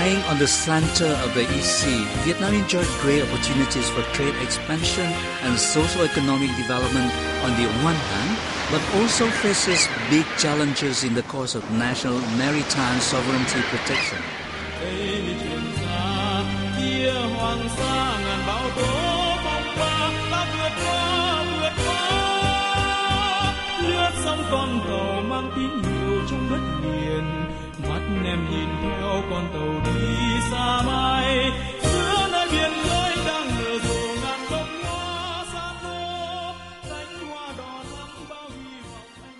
Lying on the center of the East Sea, Vietnam enjoyed great opportunities for trade expansion and socio-economic development on the one hand, but also faces big challenges in the course of national maritime sovereignty protection. Hoàng Sa ngàn bão tố phong ba ta vượt qua lướt sóng con tàu mang tín hiệu trong đất liền mắt em nhìn theo con tàu đi xa mãi giữa nơi biển lối đang nở rộ ngàn bông hoa xa phố cánh hoa đỏ thắm bao hy vọng anh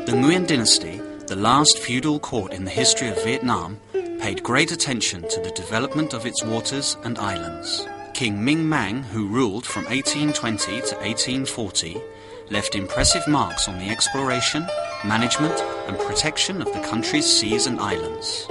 The Nguyen dynasty, the last feudal court in the history of Vietnam, paid great attention to the development of its waters and islands. King Minh Mang, who ruled from 1820 to 1840, left impressive marks on the exploration, management and protection of the country's seas and islands.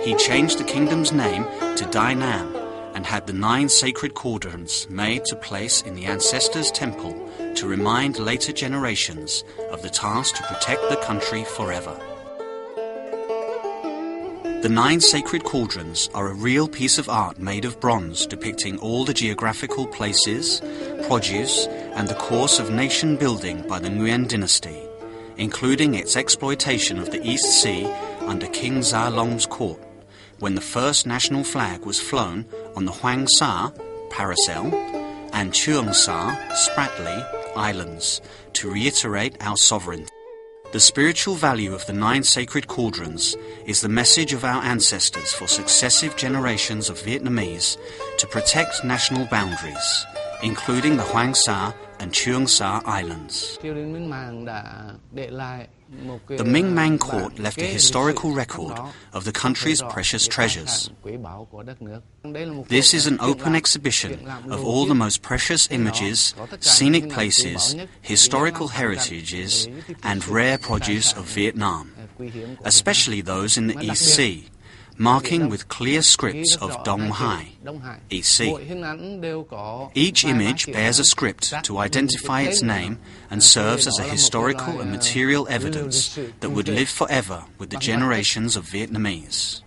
He changed the kingdom's name to Dai Nam and had the 9 sacred cauldrons made to place in the ancestors' temple to remind later generations of the task to protect the country forever. The 9 sacred cauldrons are a real piece of art made of bronze depicting all the geographical places, produce and the course of nation building by the Nguyen dynasty, including its exploitation of the East Sea under King Gia Long's court, when the first national flag was flown on the Hoàng Sa, Paracel, and Trường Sa, Spratly, islands, to reiterate our sovereignty. The spiritual value of the 9 sacred cauldrons is the message of our ancestors for successive generations of Vietnamese to protect national boundaries, including the Hoàng Sa and Trường Sa islands. The Minh Mang court left a historical record of the country's precious treasures. This is an open exhibition of all the most precious images, scenic places, historical heritages, and rare produce of Vietnam, especially those in the East Sea, marking with clear scripts of Dong Hai, East Sea. Each image bears a script to identify its name and serves as a historical and material evidence that would live forever with the generations of Vietnamese.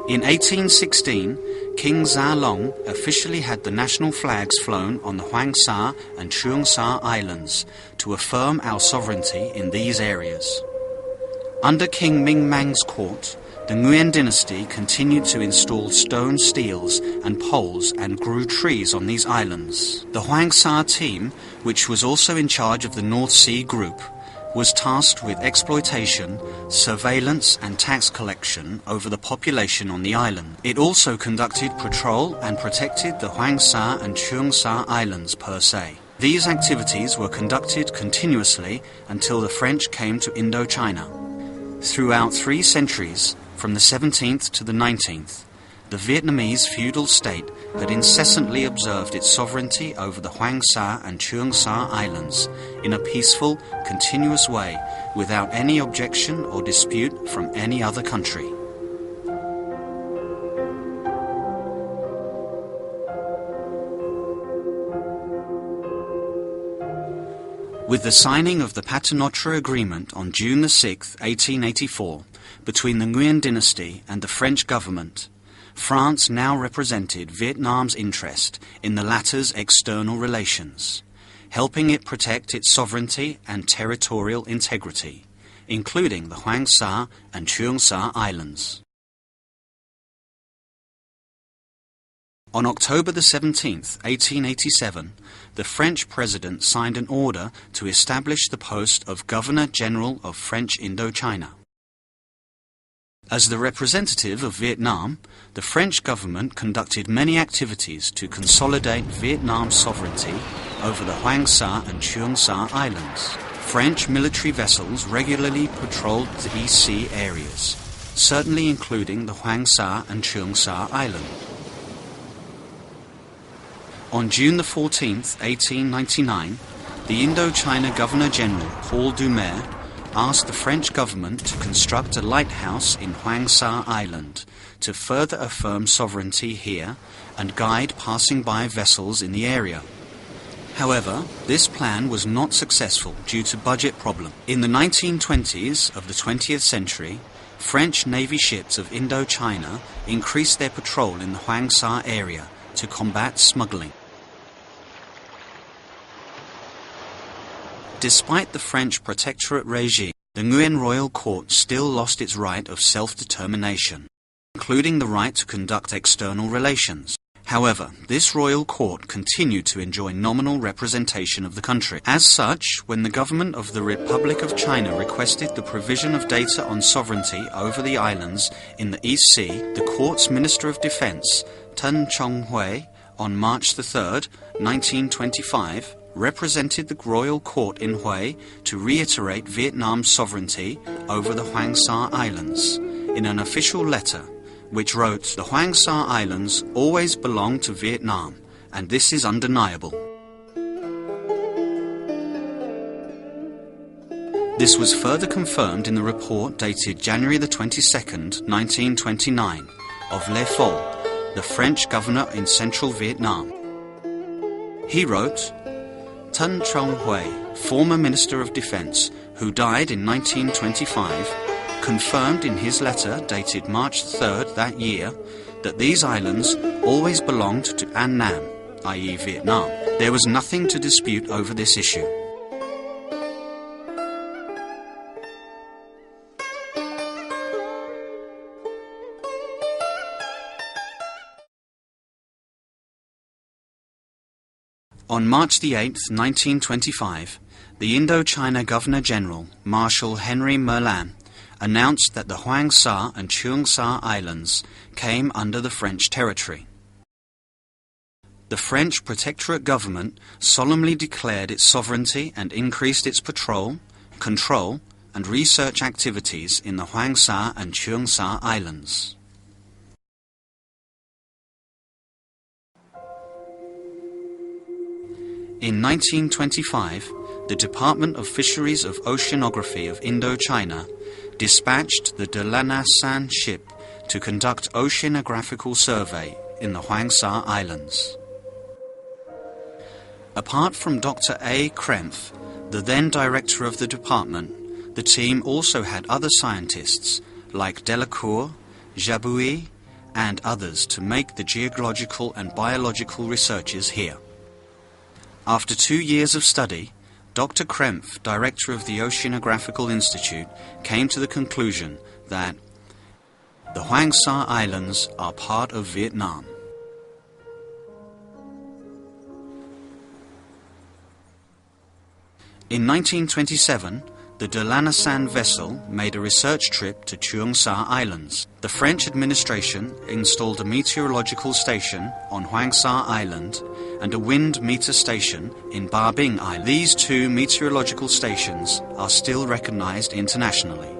In 1816, King Gia Long officially had the national flags flown on the Hoàng Sa and Trường Sa islands to affirm our sovereignty in these areas. Under King Minh Mang's court, the Nguyen dynasty continued to install stone steels and poles and grew trees on these islands. The Hoàng Sa team, which was also in charge of the North Sea group, was tasked with exploitation, surveillance and tax collection over the population on the island. It also conducted patrol and protected the Hoàng Sa and Trường Sa islands per se. These activities were conducted continuously until the French came to Indochina. Throughout 3 centuries, from the 17th to the 19th, the Vietnamese feudal state had incessantly observed its sovereignty over the Hoàng Sa and Trường Sa islands in a peaceful, continuous way without any objection or dispute from any other country. With the signing of the Paternotre Agreement on June 6, 1884, between the Nguyen dynasty and the French government, France now represented Vietnam's interest in the latter's external relations, helping it protect its sovereignty and territorial integrity, including the Hoàng Sa and Trường Sa islands. On October the 17th, 1887, the French president signed an order to establish the post of Governor-General of French Indochina. As the representative of Vietnam, the French government conducted many activities to consolidate Vietnam's sovereignty over the Hoàng Sa and Trường Sa islands. French military vessels regularly patrolled the East Sea areas, certainly including the Hoàng Sa and Trường Sa island. On June the 14th, 1899, the Indochina Governor-General Paul Doumer asked the French government to construct a lighthouse in Hoàng Sa Island to further affirm sovereignty here and guide passing by vessels in the area. However, this plan was not successful due to budget problems. In the 1920s of the 20th century, French Navy ships of Indochina increased their patrol in the Hoàng Sa area to combat smuggling. Despite the French protectorate regime, the Nguyen Royal Court still lost its right of self-determination, including the right to conduct external relations. However, this royal court continued to enjoy nominal representation of the country. As such, when the government of the Republic of China requested the provision of data on sovereignty over the islands in the East Sea, the court's Minister of Defense, Tân Chong-hui, on March 3, 1925, represented the royal court in Hue to reiterate Vietnam's sovereignty over the Hoàng Sa Islands in an official letter which wrote, "The Hoàng Sa Islands always belong to Vietnam, and this is undeniable." This was further confirmed in the report dated January the 22nd, 1929, of Le Pho, the French governor in central Vietnam. He wrote, Tân Chong-hui, former Minister of Defense, who died in 1925, confirmed in his letter dated March 3rd that year that these islands always belonged to An Nam, i.e. Vietnam. There was nothing to dispute over this issue. On March the 8th, 1925, the Indochina Governor-General, Marshal Henry Merlin, announced that the Hoàng Sa and Trường Sa islands came under the French territory. The French protectorate government solemnly declared its sovereignty and increased its patrol, control, and research activities in the Hoàng Sa and Trường Sa islands. In 1925, the Department of Fisheries of Oceanography of Indochina dispatched the De Lanassan ship to conduct oceanographical survey in the Hoàng Sa Islands. Apart from Dr. A. Krempf, the then director of the department, the team also had other scientists like Delacour, Jabouille, and others to make the geological and biological researches here. After 2 years of study, Dr. Krempf, director of the Oceanographical Institute, came to the conclusion that the Hoàng Sa Islands are part of Vietnam. In 1927, the De Lanassan vessel made a research trip to Trường Sa Islands. The French administration installed a meteorological station on Hoàng Sa Island and a wind meter station in Ba Binh Island. These two meteorological stations are still recognized internationally.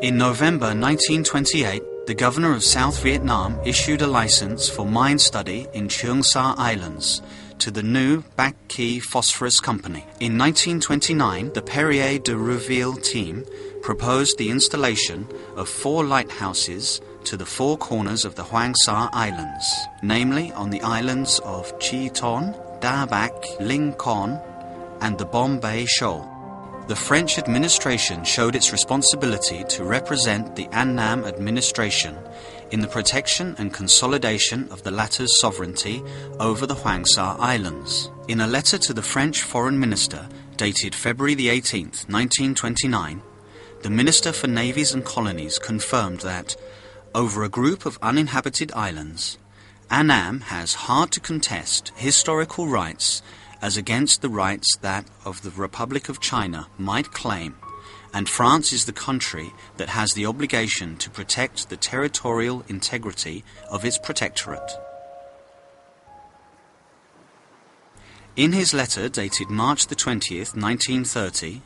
In November 1928, the governor of South Vietnam issued a license for mine study in Trường Sa Islands to the new Bac Ki Phosphorus Company. In 1929, the Perrier de Rouville team proposed the installation of 4 lighthouses to the 4 corners of the Hoàng Sa Islands, namely on the islands of Chi Ton, Da Bac, Linh Con, and the Bombay Shoal. The French administration showed its responsibility to represent the An Nam administration in the protection and consolidation of the latter's sovereignty over the Hoàng Sa Islands. In a letter to the French Foreign Minister dated February the 18th, 1929, the Minister for Navies and Colonies confirmed that over a group of uninhabited islands, Annam has hard to contest historical rights as against the rights that of the Republic of China might claim, and France is the country that has the obligation to protect the territorial integrity of its protectorate. In his letter dated March the 20th, 1930,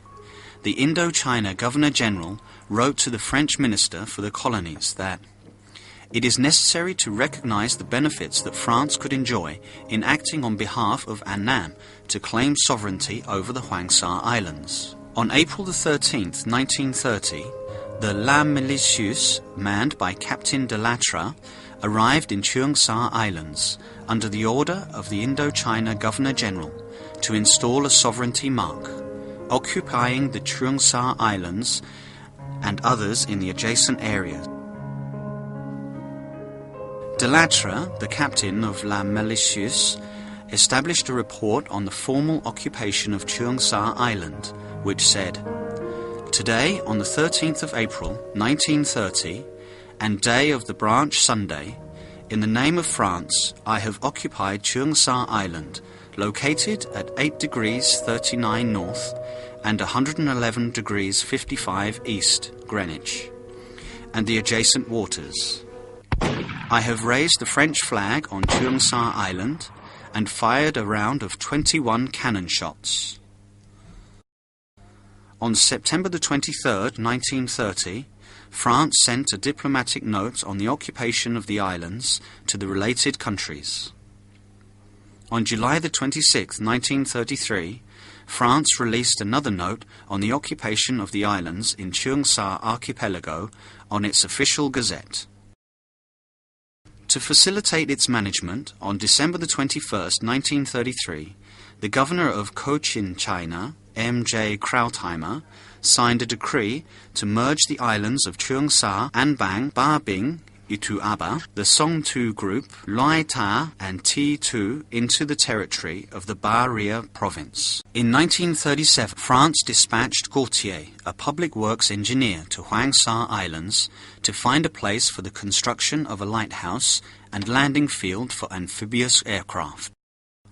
the Indochina Governor-General wrote to the French Minister for the Colonies that it is necessary to recognize the benefits that France could enjoy in acting on behalf of Annam to claim sovereignty over the Hoàng Sa Islands. On April the 13th, 1930, the La Malicieuse, manned by Captain de Latre, arrived in Trường Sa Islands under the order of the Indochina Governor-General to install a sovereignty mark, occupying the Trường Sa Islands and others in the adjacent area. De Latre, the captain of La Malicieuse, established a report on the formal occupation of Trường Sa Island, which said, "Today, on the 13th of April, 1930, and day of the branch Sunday, in the name of France, I have occupied Trường Sa Island, located at 8 degrees 39 north and 111 degrees 55 east Greenwich, and the adjacent waters. I have raised the French flag on Trường Sa Island and fired a round of 21 cannon shots." On September the 23rd, 1930, France sent a diplomatic note on the occupation of the islands to the related countries. On July the 26th, 1933, France released another note on the occupation of the islands in Trường Sa Archipelago on its official gazette. To facilitate its management, on December the 21st, 1933, the governor of Cochin, China, M.J. Krautheimer, signed a decree to merge the islands of Trường Sa, An-bang, Ba-bing, Itu-aba, the Song-tu group, Loi-ta, and Ti-tu into the territory of the Ba-ria province. In 1937, France dispatched Gautier, a public works engineer, to Hoàng Sa Islands to find a place for the construction of a lighthouse and landing field for amphibious aircraft.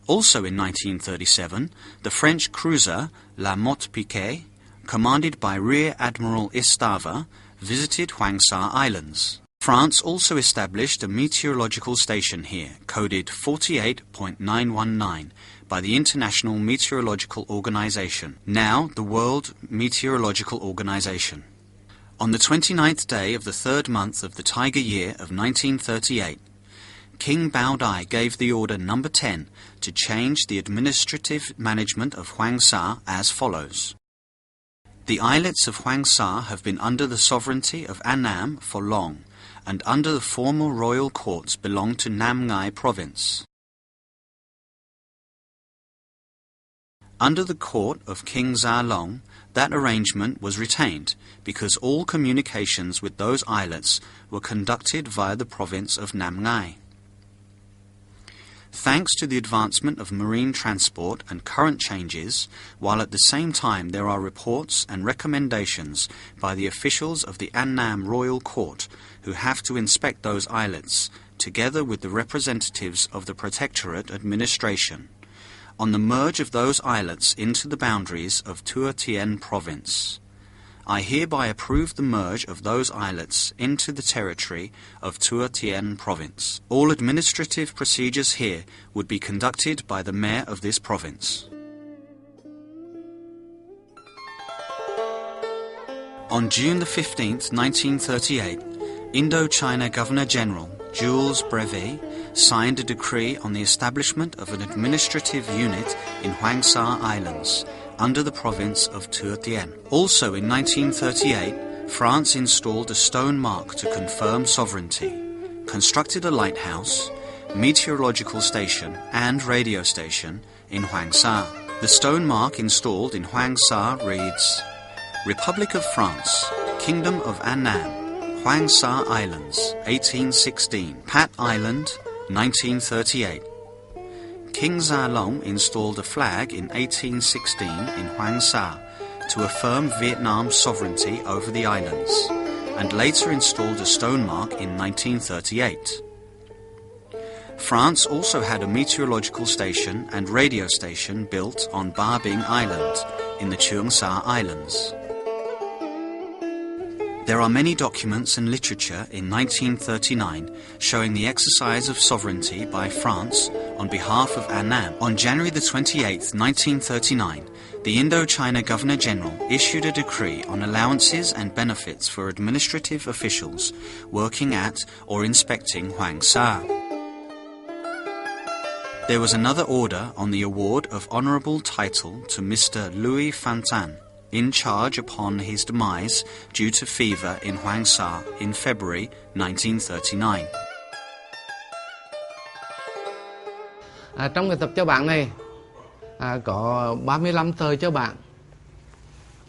Also in 1937, the French cruiser La Motte-Piquet, commanded by Rear Admiral Estava, visited Hoàng Sa Islands. France also established a meteorological station here, coded 48.919, by the International Meteorological Organization, now the World Meteorological Organization. On the 29th day of the third month of the Tiger Year of 1938, King Baodai gave the order number 10 to change the administrative management of Hoàng Sa as follows. The islets of Hoàng Sa have been under the sovereignty of Annam for long, and under the former royal courts belong to Nam Ngai province. Under the court of King Gia Long, that arrangement was retained because all communications with those islets were conducted via the province of Nam Ngai. Thanks to the advancement of marine transport and current changes, while at the same time there are reports and recommendations by the officials of the Annam Royal Court who have to inspect those islets, together with the representatives of the Protectorate administration, on the merge of those islets into the boundaries of Tuo Tien province. I hereby approve the merge of those islets into the territory of Tuo Tien province. All administrative procedures here would be conducted by the mayor of this province. On June the 15th, 1938, Indochina Governor-General Jules Brevet signed a decree on the establishment of an administrative unit in Hoàng Sa Islands, under the province of Tuo Tien. Also in 1938, France installed a stone mark to confirm sovereignty, constructed a lighthouse, meteorological station and radio station in Hoàng Sa. The stone mark installed in Hoàng Sa reads, Republic of France, Kingdom of Annam, Hoàng Sa Islands, 1816, Pat Island, 1938. King Gia Long installed a flag in 1816 in Hoàng Sa to affirm Vietnam's sovereignty over the islands, and later installed a stone mark in 1938. France also had a meteorological station and radio station built on Ba Bing Island in the Trường Sa Islands. There are many documents and literature in 1939 showing the exercise of sovereignty by France on behalf of Annam. On January the 28th, 1939, the Indochina Governor-General issued a decree on allowances and benefits for administrative officials working at or inspecting Hoàng Sa. There was another order on the award of honourable title to Mr. Louis Fantin, in charge upon his demise due to fever in Hoàng Sa in February 1939. Trong cái tập cho bạn này có 35 tờ cho bạn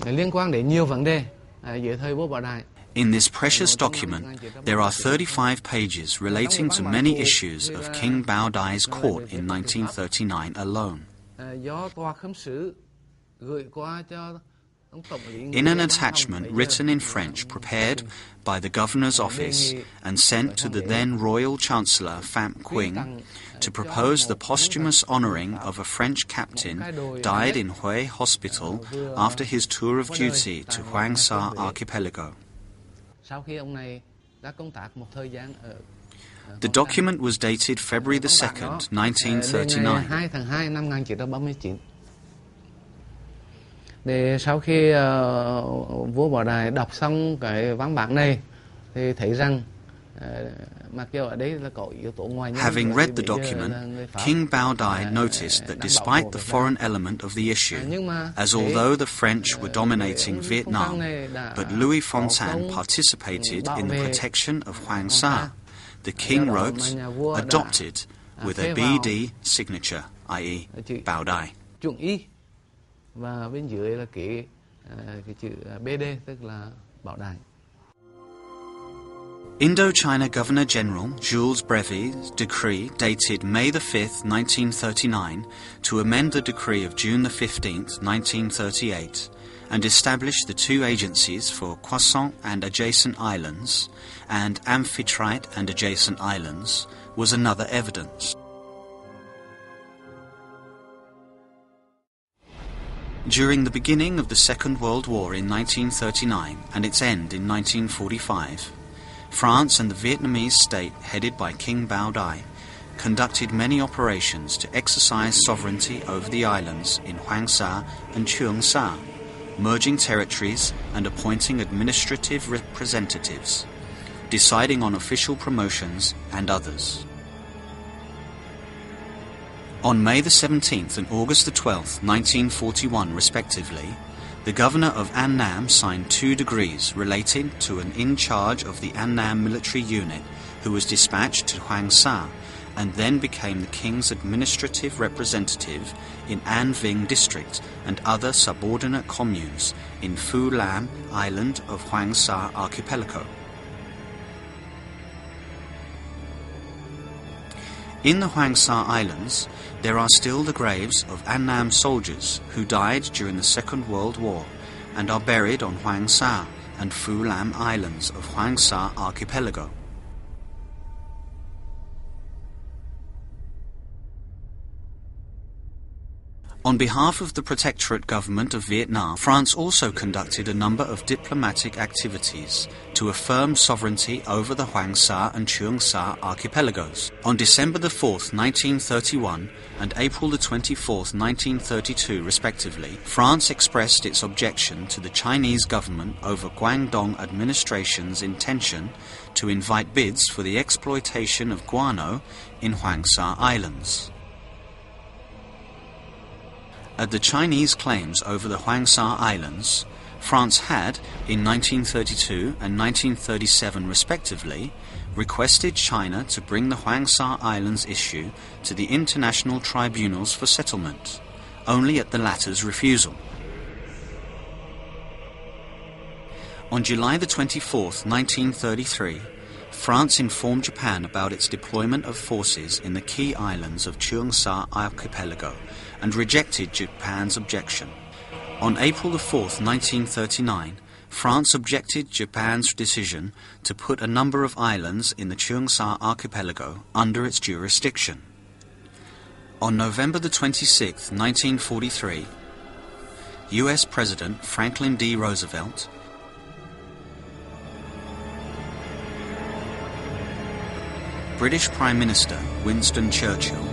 liên quan đến nhiều vấn đề dưới thời vua Bảo Đại. In this precious document, there are 35 pages relating to many issues of King Bao Dai's court in 1939 alone. Do tòa khâm sứ gửi qua cho in an attachment written in French prepared by the Governor's office and sent to the then Royal Chancellor Pham Quỳnh to propose the posthumous honouring of a French captain died in Hue Hospital after his tour of duty to Hoàng Sa Archipelago. The document was dated February the 2nd, 1939. Để sau khi vua Bảo Đại đọc xong cái văn bản này thì thấy rằng mặc dù ở đây là có yếu tố ngoài nhân. Having read the document, King Bao Dai noticed that despite the foreign element of the issue, as although the French were dominating Vietnam, but Louis Fontaine participated in the protection of Hoàng Sa, the king wrote, adopted with a BD signature, i.e. Bao Dai. Và bên dưới là cái chữ BD, tức là Bảo Đại. Indochina Governor-General Jules Brevet's decree dated May the 5th, 1939, to amend the decree of June the 15th, 1938, and establish the two agencies for Croissant and adjacent islands, and Amphitrite and adjacent islands, was another evidence. During the beginning of the Second World War in 1939 and its end in 1945, France and the Vietnamese state headed by King Bao Dai conducted many operations to exercise sovereignty over the islands in Hoàng Sa and Trường Sa, merging territories and appointing administrative representatives, deciding on official promotions and others. On May the 17th and August the 12th, 1941 respectively, the governor of Annam signed 2 decrees relating to an in-charge of the Annam military unit who was dispatched to Hoàng Sa and then became the king's administrative representative in An Vinh district and other subordinate communes in Phu Lam island of Hoàng Sa archipelago. In the Hoàng Sa Islands, there are still the graves of Annam soldiers who died during the Second World War and are buried on Hoàng Sa and Phu Lam islands of Hoàng Sa archipelago. On behalf of the Protectorate Government of Vietnam, France also conducted a number of diplomatic activities to affirm sovereignty over the Hoàng Sa and Trường Sa archipelagos. On December the 4th, 1931 and April the 24th, 1932 respectively, France expressed its objection to the Chinese government over Guangdong administration's intention to invite bids for the exploitation of guano in Hoàng Sa Islands. At the Chinese claims over the Hoàng Sa Islands, France had, in 1932 and 1937 respectively, requested China to bring the Hoàng Sa Islands issue to the international tribunals for settlement, only at the latter's refusal. On July the 24th, 1933, France informed Japan about its deployment of forces in the key islands of Trường Sa archipelago and rejected Japan's objection. On April the 4th, 1939, France objected Japan's decision to put a number of islands in the Trường Sa archipelago under its jurisdiction. On November the 26th, 1943, US President Franklin D. Roosevelt British Prime Minister Winston Churchill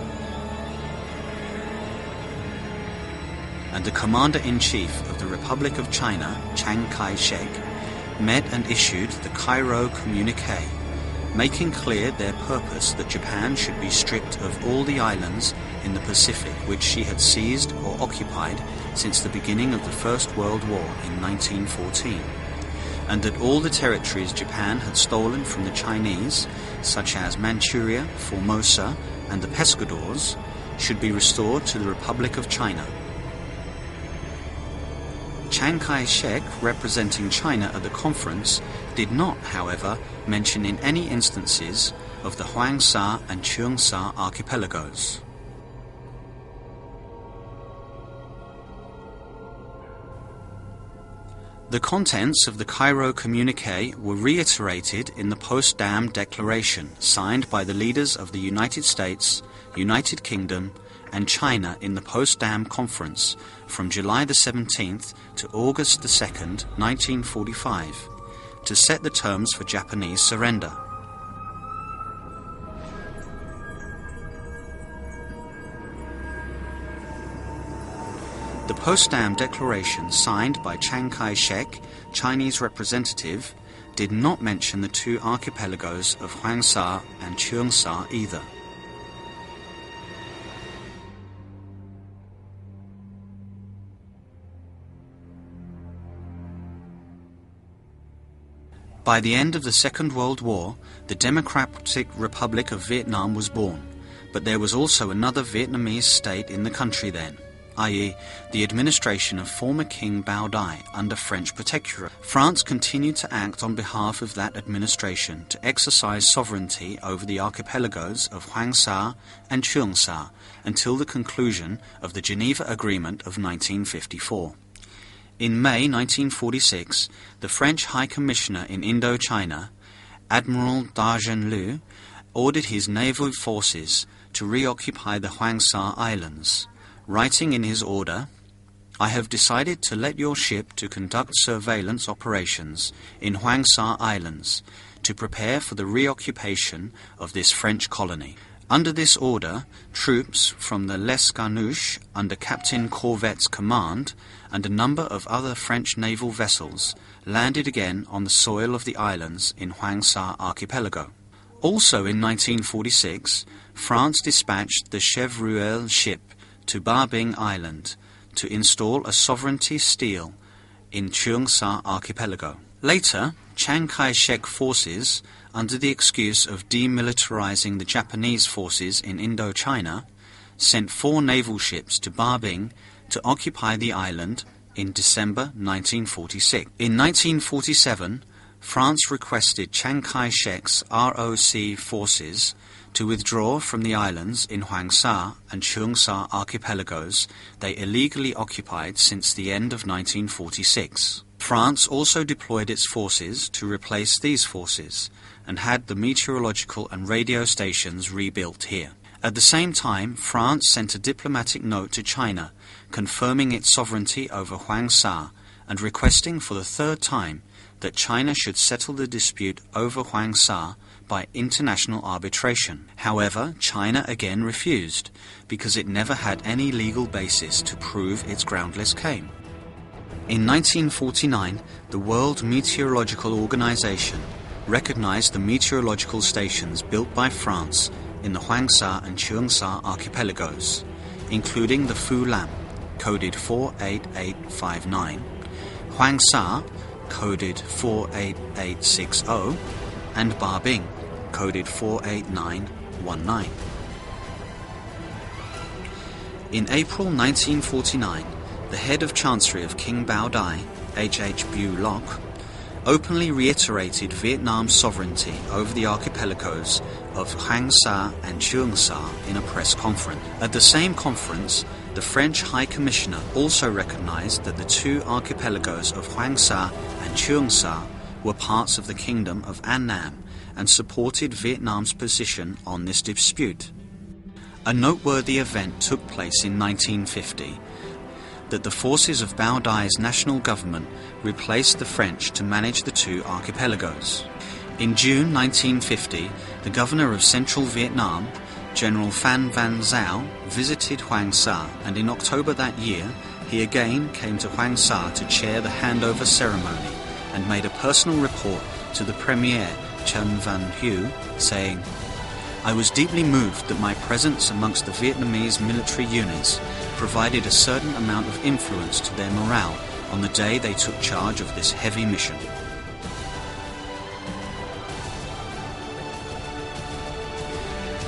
and the Commander-in-Chief of the Republic of China, Chiang Kai-shek, met and issued the Cairo Communique, making clear their purpose that Japan should be stripped of all the islands in the Pacific which she had seized or occupied since the beginning of the First World War in 1914, and that all the territories Japan had stolen from the Chinese, such as Manchuria, Formosa, and the Pescadores, should be restored to the Republic of China. Chiang Kai-shek, representing China at the conference, did not, however, mention in any instances of the Hoàng Sa and Trường Sa archipelagos. The contents of the Cairo Communique were reiterated in the Potsdam Declaration signed by the leaders of the United States, United Kingdom, and China in the Potsdam Conference from July the 17th to August the 2nd, 1945, to set the terms for Japanese surrender. The Potsdam Declaration, signed by Chiang Kai-shek, Chinese representative, did not mention the two archipelagos of Hoàng Sa and Trường Sa either. By the end of the Second World War, the Democratic Republic of Vietnam was born, but there was also another Vietnamese state in the country then, i.e., the administration of former King Bao Dai under French protectorate. France continued to act on behalf of that administration to exercise sovereignty over the archipelagos of Hoàng Sa and Trường Sa until the conclusion of the Geneva Agreement of 1954. In May 1946, the French High Commissioner in Indochina, Admiral D'Argen Leu, ordered his naval forces to reoccupy the Hoàng Sa Islands, writing in his order, "I have decided to let your ship to conduct surveillance operations in Hoàng Sa Islands to prepare for the reoccupation of this French colony." Under this order, troops from the L'Escarnouche under Captain Corvette's command and a number of other French naval vessels landed again on the soil of the islands in Hoàng Sa archipelago. Also in 1946, France dispatched the Chevreul ship to Ba Binh Island to install a sovereignty seal in Trường Sa archipelago. Later, Chiang Kai-shek forces, under the excuse of demilitarizing the Japanese forces in Indochina, sent 4 naval ships to Ba Binh to occupy the island in December 1946. In 1947, France requested Chiang Kai-shek's ROC forces to withdraw from the islands in Hoàng Sa and Trường Sa archipelagos they illegally occupied since the end of 1946. France also deployed its forces to replace these forces and had the meteorological and radio stations rebuilt here. At the same time, France sent a diplomatic note to China confirming its sovereignty over Hoàng Sa and requesting for the 3rd time that China should settle the dispute over Hoàng Sa by international arbitration. However, China again refused because it never had any legal basis to prove its groundless claim. In 1949, the World Meteorological Organization recognized the meteorological stations built by France in the Hoàng Sa and Trường Sa archipelagos, including the Phu Lam, coded 48859, Hoàng Sa, coded 48860, and Ba Binh, coded 48919. In April 1949, the head of Chancery of King Bao Dai, H.H. Bu Loc, openly reiterated Vietnam's sovereignty over the archipelagos of Hoàng Sa and Trường Sa in a press conference. At the same conference, the French High Commissioner also recognized that the two archipelagos of Hoàng Sa and Trường Sa were parts of the Kingdom of Annam and supported Vietnam's position on this dispute. A noteworthy event took place in 1950, that the forces of Bao Dai's national government replaced the French to manage the two archipelagos. In June 1950, the governor of central Vietnam, General Phan Van Giao, visited Hoàng Sa, and in October that year, he again came to Hoàng Sa to chair the handover ceremony and made a personal report to the Premier, Trần Văn Hữu, saying, "I was deeply moved that my presence amongst the Vietnamese military units provided a certain amount of influence to their morale on the day they took charge of this heavy mission."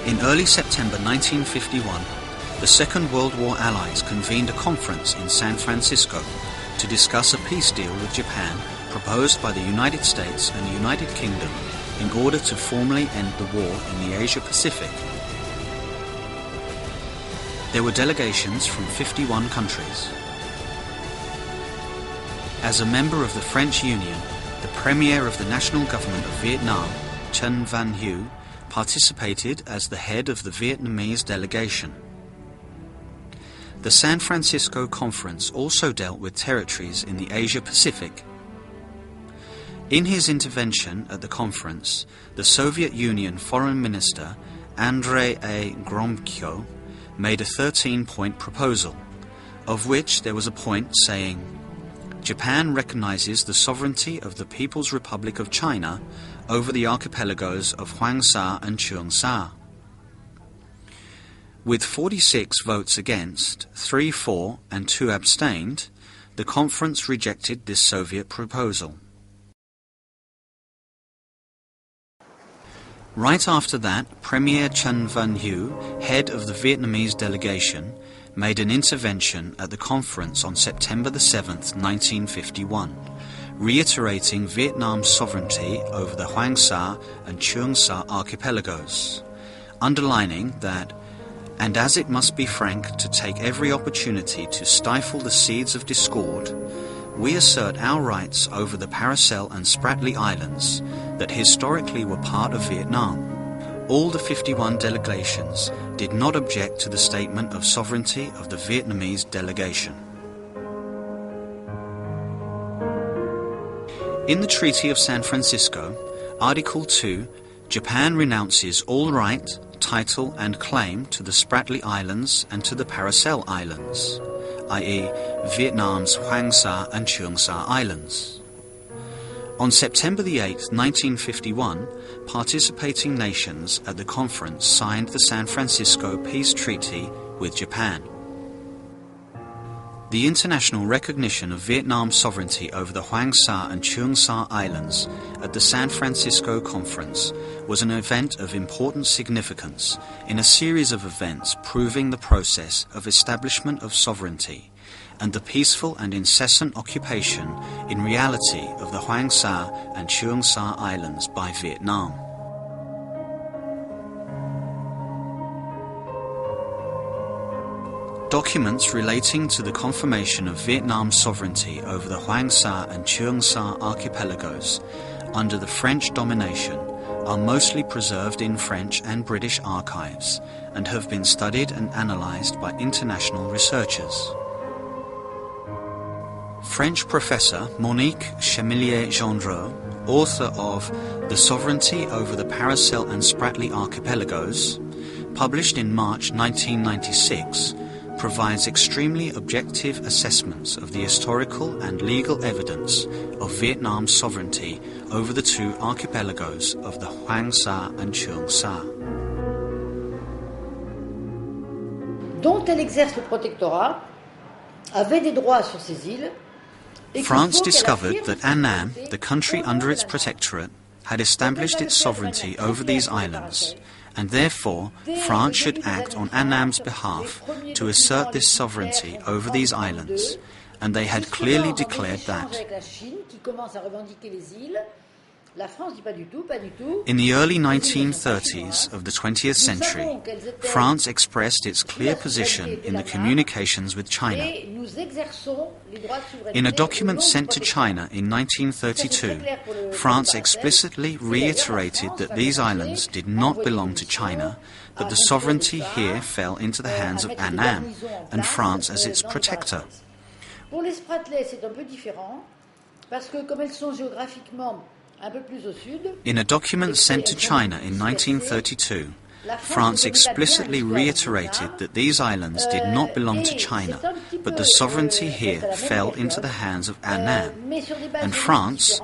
In early September 1951, the Second World War allies convened a conference in San Francisco to discuss a peace deal with Japan proposed by the United States and the United Kingdom in order to formally end the war in the Asia-Pacific. There were delegations from 51 countries. As a member of the French Union, the Premier of the National Government of Vietnam, Trần Văn Hữu, participated as the head of the Vietnamese delegation. The San Francisco Conference also dealt with territories in the Asia-Pacific. In his intervention at the conference, the Soviet Union Foreign Minister Andrei A. Gromyko made a 13-point proposal, of which there was a point saying, "Japan recognizes the sovereignty of the People's Republic of China over the archipelagos of Hoàng Sa and Trường Sa." With 46 votes against, 3 for and 2 abstained, the conference rejected this Soviet proposal. Right after that, Premier Trần Văn Hữu, head of the Vietnamese delegation, made an intervention at the conference on September the 7th, 1951, reiterating Vietnam's sovereignty over the Hoàng Sa and Trường Sa archipelagos, underlining that, "And as it must be frank to take every opportunity to stifle the seeds of discord, we assert our rights over the Paracel and Spratly Islands that historically were part of Vietnam." All the 51 delegations did not object to the statement of sovereignty of the Vietnamese delegation. In the Treaty of San Francisco, Article 2, Japan renounces all right, title and claim to the Spratly Islands and to the Paracel Islands, i.e. Vietnam's Hoàng Sa and Trường Sa Islands. On September the 8th, 1951, participating nations at the conference signed the San Francisco Peace Treaty with Japan. The international recognition of Vietnam's sovereignty over the Hoàng Sa and Trường Sa Islands at the San Francisco Conference was an event of important significance in a series of events proving the process of establishment of sovereignty and the peaceful and incessant occupation in reality of the Hoàng Sa and Trường Sa Islands by Vietnam. Documents relating to the confirmation of Vietnam's sovereignty over the Hoàng Sa and Trường Sa archipelagos under the French domination are mostly preserved in French and British archives and have been studied and analysed by international researchers. French professor Monique Chamillier-Gendreau, author of The Sovereignty over the Paracel and Spratly Archipelagos, published in March 1996, provides extremely objective assessments of the historical and legal evidence of Vietnam's sovereignty over the two archipelagos of the Hoàng Sa and Trường Sa. Dont elle exerce le protectorat, avait des droits sur ces îles. France discovered that Annam, the country under its protectorate, had established its sovereignty over these islands, and therefore France should act on Annam's behalf to assert this sovereignty over these islands, and they had clearly declared that. In the early 1930s of the 20th century, France expressed its clear position in the communications with China. In a document sent to China in 1932, France explicitly reiterated that these islands did not belong to China, but the sovereignty here fell into the hands of Annam, and France as its protector. Pour les Spratleys, c'est un peu différent, parce que comme elles sont géographiquement un peu plus au sud, in a document sent to China in 1932, France explicitly reiterated that these islands did not belong to China, but the sovereignty here fell into the hands of Annam, and France,